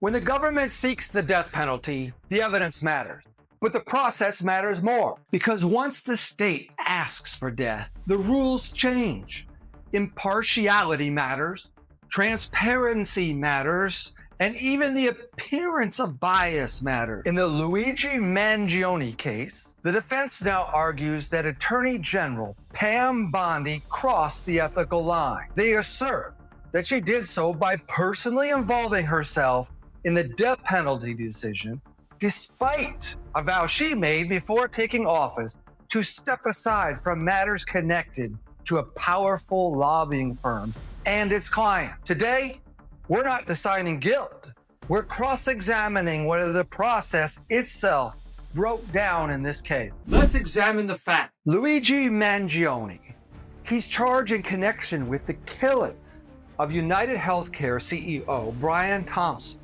When the government seeks the death penalty, the evidence matters. But the process matters more, because once the state asks for death, the rules change. Impartiality matters, transparency matters, and even the appearance of bias matters. In the Luigi Mangione case, the defense now argues that Attorney General Pam Bondi crossed the ethical line. They assert that she did so by personally involving herself in the death penalty decision, despite a vow she made before taking office to step aside from matters connected to a powerful lobbying firm and its client. Today, we're not deciding guilt. We're cross-examining whether the process itself broke down in this case. Let's examine the facts. Luigi Mangione, he's charged in connection with the killing of UnitedHealth Group CEO Brian Thompson,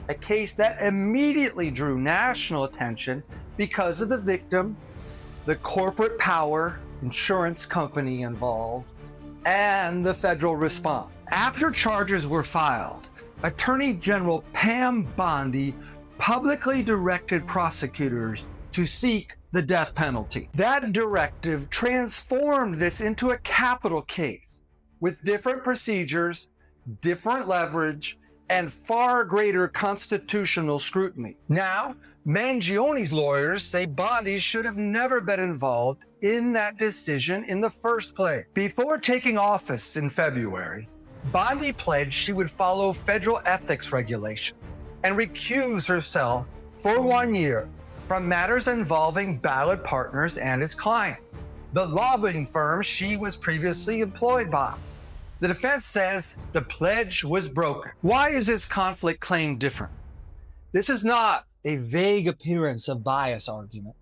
a case that immediately drew national attention because of the victim, the corporate power insurance company involved, and the federal response. After charges were filed, Attorney General Pam Bondi publicly directed prosecutors to seek the death penalty. That directive transformed this into a capital case with different procedures, different leverage, and far greater constitutional scrutiny. Now, Mangione's lawyers say Bondi should have never been involved in that decision in the first place. Before taking office in February, Bondi pledged she would follow federal ethics regulation and recuse herself for 1 year from matters involving ballot partners and its client, the lobbying firm she was previously employed by. The defense says the pledge was broken. Why is this conflict claim different? This is not a vague appearance of bias argument.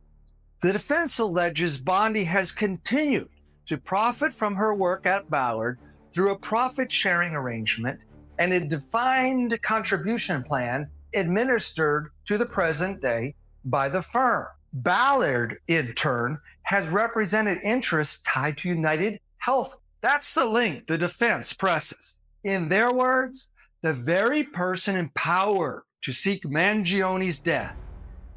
The defense alleges Bondi has continued to profit from her work at Ballard through a profit-sharing arrangement and a defined contribution plan administered to the present day by the firm. Ballard, in turn, has represented interests tied to UnitedHealth. That's the link the defense presses. In their words, the very person empowered to seek Mangione's death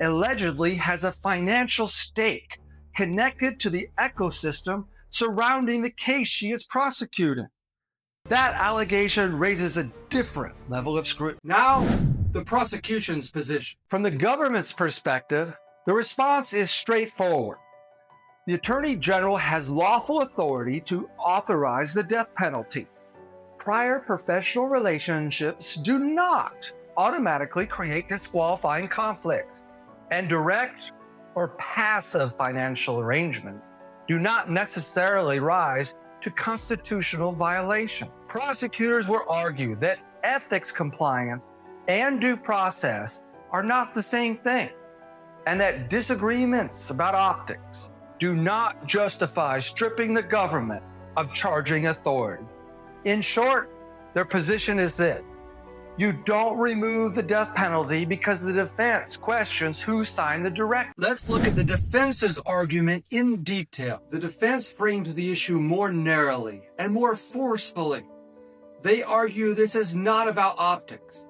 allegedly has a financial stake connected to the ecosystem surrounding the case she is prosecuting. That allegation raises a different level of scrutiny. Now, the prosecution's position. From the government's perspective, the response is straightforward. The Attorney General has lawful authority to authorize the death penalty. Prior professional relationships do not automatically create disqualifying conflicts, and direct or passive financial arrangements do not necessarily rise to constitutional violation. Prosecutors will argue that ethics compliance and due process are not the same thing, and that disagreements about optics do not justify stripping the government of charging authority. In short, their position is this: you don't remove the death penalty because the defense questions who signed the directive. Let's look at the defense's argument in detail. The defense frames the issue more narrowly and more forcefully. They argue this is not about optics.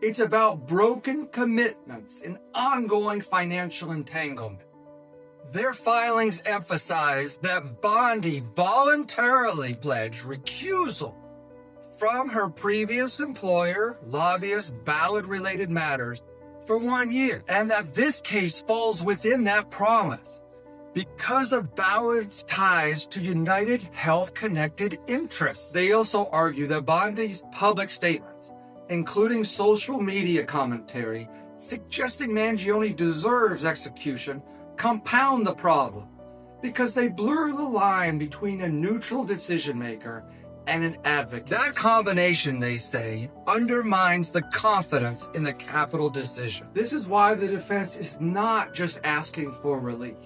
It's about broken commitments and ongoing financial entanglement. Their filings emphasize that Bondi voluntarily pledged recusal from her previous employer, lobbyist, Ballard-related matters for 1 year, and that this case falls within that promise because of Ballard's ties to UnitedHealth-connected interests. They also argue that Bondi's public statements, including social media commentary suggesting Mangione deserves execution, compound the problem because they blur the line between a neutral decision-maker and an advocate. That combination, they say, undermines the confidence in the capital decision. This is why the defense is not just asking for relief.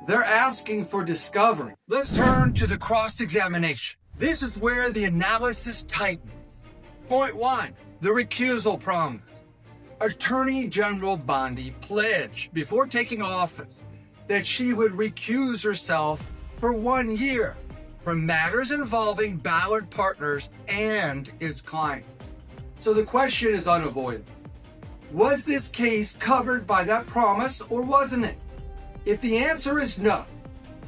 They're asking for discovery. Let's turn to the cross-examination. This is where the analysis tightens. Point 1, the recusal promise. Attorney General Bondi pledged before taking office that she would recuse herself for 1 year from matters involving Ballard partners and its clients. So the question is unavoidable. Was this case covered by that promise or wasn't it? If the answer is no,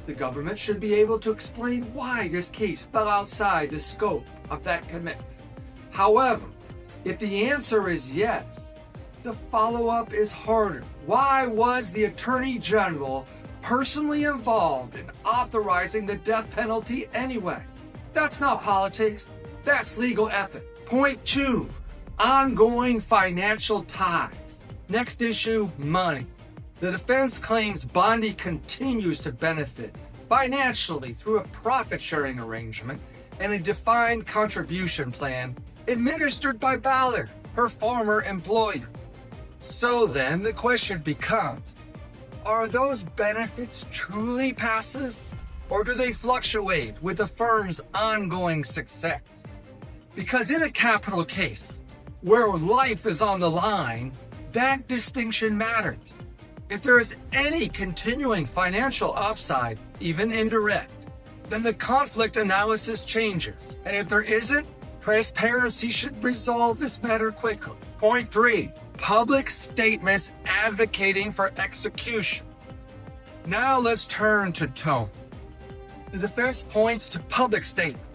the government should be able to explain why this case fell outside the scope of that commitment. However, if the answer is yes, the follow-up is harder. Why was the Attorney General personally involved in authorizing the death penalty anyway? That's not politics, that's legal ethics. Point 2, ongoing financial ties. Next issue, money. The defense claims Bondi continues to benefit financially through a profit-sharing arrangement and a defined contribution plan administered by Ballard, her former employer. So then the question becomes, are those benefits truly passive, or do they fluctuate with the firm's ongoing success? Because in a capital case, where life is on the line, that distinction matters. If there is any continuing financial upside, even indirect, then the conflict analysis changes. And if there isn't, transparency should resolve this matter quickly. Point 3, public statements advocating for execution. Now let's turn to tone. The defense points to public statements,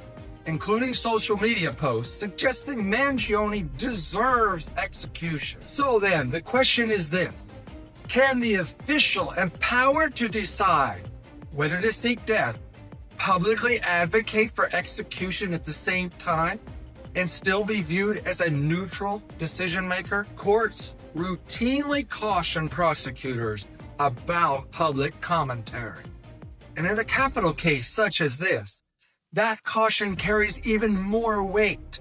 including social media posts suggesting Mangione deserves execution. So then, the question is this: can the official empowered to decide whether to seek death publicly advocate for execution at the same time and still be viewed as a neutral decision maker? Courts routinely caution prosecutors about public commentary. And in a capital case such as this, that caution carries even more weight.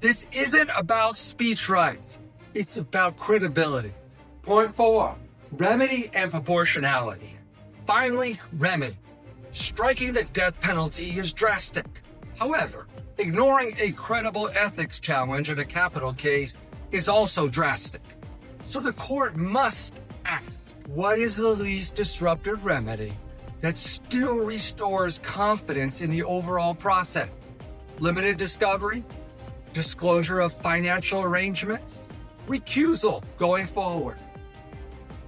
This isn't about speech rights, it's about credibility. Point 4, remedy and proportionality. Finally, remedy. Striking the death penalty is drastic. However, ignoring a credible ethics challenge in a capital case is also drastic. So the court must ask, what is the least disruptive remedy that still restores confidence in the overall process? Limited discovery? Disclosure of financial arrangements? Recusal going forward?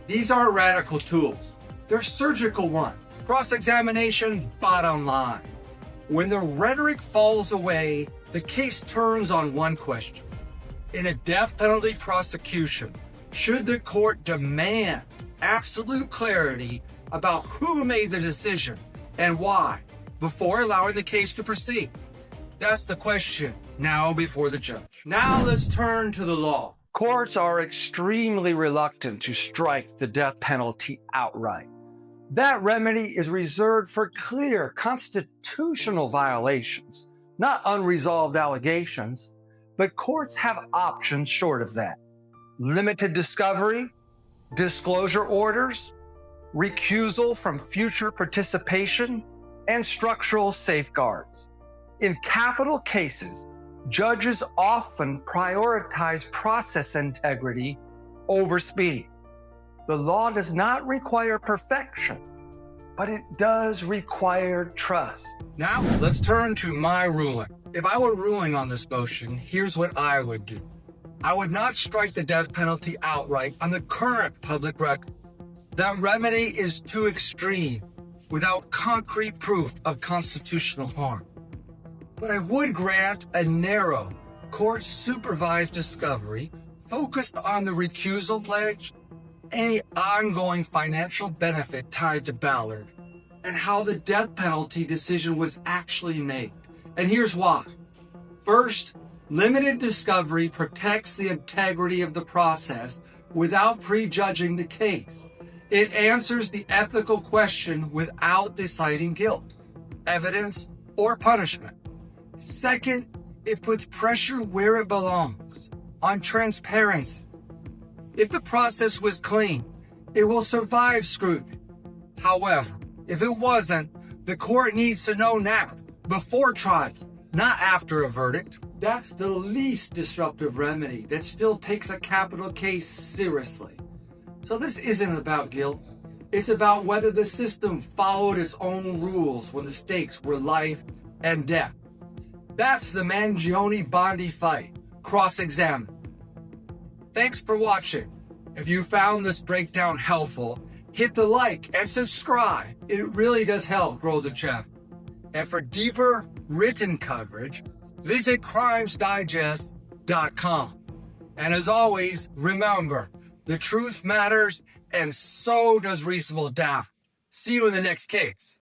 These are radical tools. They're surgical ones. Cross-examination, bottom line. When the rhetoric falls away, the case turns on one question. In a death penalty prosecution, should the court demand absolute clarity about who made the decision and why before allowing the case to proceed? That's the question now before the judge. Now let's turn to the law. Courts are extremely reluctant to strike the death penalty outright. That remedy is reserved for clear constitutional violations, not unresolved allegations, but courts have options short of that. Limited discovery, disclosure orders, recusal from future participation, and structural safeguards. In capital cases, judges often prioritize process integrity over speed. The law does not require perfection, but it does require trust. Now, let's turn to my ruling. If I were ruling on this motion, here's what I would do. I would not strike the death penalty outright on the current public record. That remedy is too extreme, without concrete proof of constitutional harm. But I would grant a narrow, court-supervised discovery focused on the recusal pledge, any ongoing financial benefit tied to Ballard, and how the death penalty decision was actually made. And here's why. First, limited discovery protects the integrity of the process without prejudging the case. It answers the ethical question without deciding guilt, evidence, or punishment. Second, it puts pressure where it belongs, on transparency. If the process was clean, it will survive scrutiny. However, if it wasn't, the court needs to know now, before trial, not after a verdict. That's the least disruptive remedy that still takes a capital case seriously. So this isn't about guilt. It's about whether the system followed its own rules when the stakes were life and death. That's the Mangione-Bondi fight. Cross-examine. Thanks for watching. If you found this breakdown helpful, hit the like and subscribe. It really does help grow the channel. And for deeper written coverage, visit CrimesDigest.com. And as always, remember, the truth matters and so does reasonable doubt. See you in the next case.